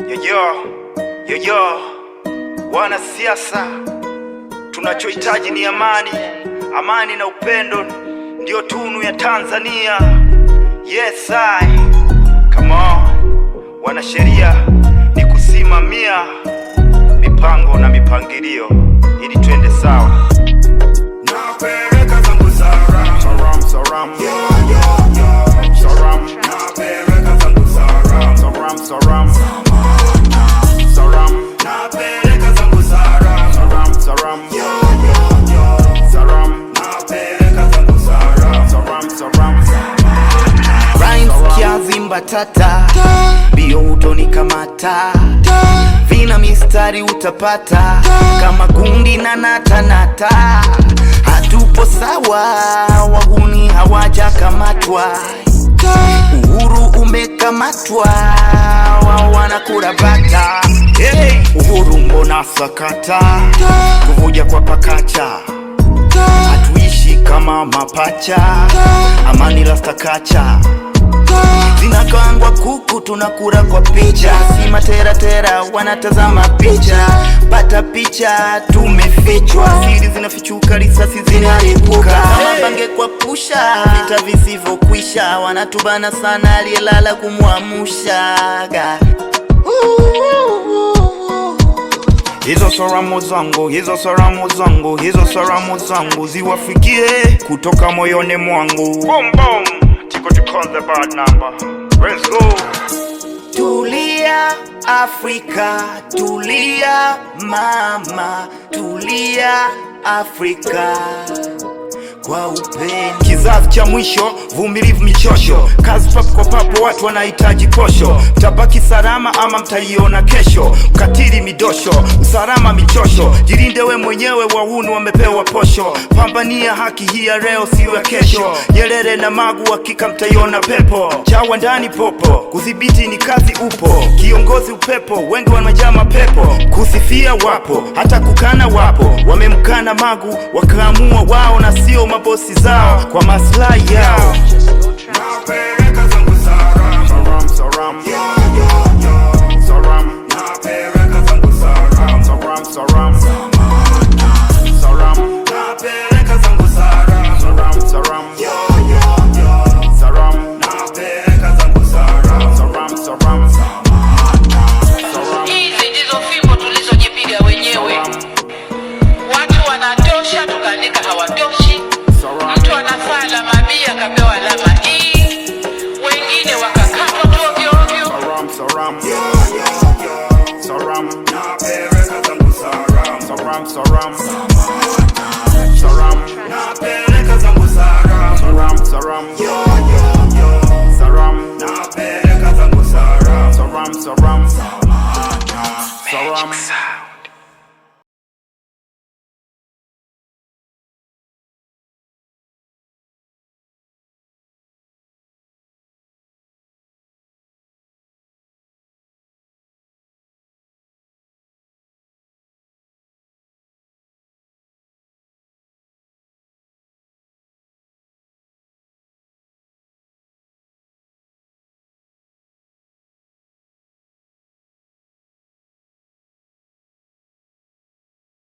Yo, wanasiasa, tunachohitaji ni amani. Amani na upendo ndio tunu ya Tanzania. Yes I, come on. Wanasheria ni kusimamia mipango na mipangilio ili twende sawa. Napeleka zangu Saram, Saram, Saram, Saram, napeleka zangu Saram, Saram, Saram, napeleka zangu Saram, Saram, Saram, Saram, napeleka zangu Saram, Saram, Saram. Rhymes kiazi mbatata, bio utoni kamata, vina mistari utapata, kama gundi na nata. Hatupo sawa, wahuni hawaja kamatwa, uhuru umekamatwa, wao wanakula bata. Hey! Uhuru mbona sakata, kuvuja kwa pakacha, hatuishi kama mapacha, amani rastakacha, zinakaangwa kuku tunakura kwa picha, si matera wanatazama picha, pata picha tumefichwa, siri zinafichuka, risasi zinaripuka, mabange kwa pusha, vita visivyokwisha, wanatubana sana, aliyelala kumwamusha. Hizo salamu zangu, hizo salamu zangu, hizo salamu zangu ziwafikie kutoka moyoni mwangu. Boom boom, tiko to the bad number. Let's go. Tulia Afrika, tulia mama, tulia Afrika kwa upendo. Kizazi cha mwisho, vumilivu michosho, kazi papo kwa papo, watu wanahitaji posho. Mtabaki salama ama mtaiona kesho, ukatili midosho, usalama michosho. Jilinde we mwenyewe, wahuni wamepewa posho. Pambania haki hii ya leo, siyo ya kesho. Nyerere na Magu hakika mtaiona pepo. Chawa ndani popo, kudhibiti ni kazi upo. Kiongozi upepo, wengi wanajaa mapepo. Kusifia wapo, hata kukana wapo. Wamemkana Magu, wakaamua wao na sio mabosi zao kwa maslahi yao. napeleka zangu Saram, Saram, Saram, Saram, napeleka zangu Saram, Saram, Saram, Saram, napeleka zangu Saram, Saram, Saram, Saram, napeleka zangu Saram, Saram, Saram, Saram. Hizi ndizo fimbo tulizojipiga wenyewe. Watu wanatosha, tukaandika hawatoshi. Mtu anafala mabia kapewa alama E, wengine wakakatwa tu ovyo ovyo. Saram, Saram, napeleka zangu Saram, Saram, Saram, napeleka zangu Saram, Saram, Saram.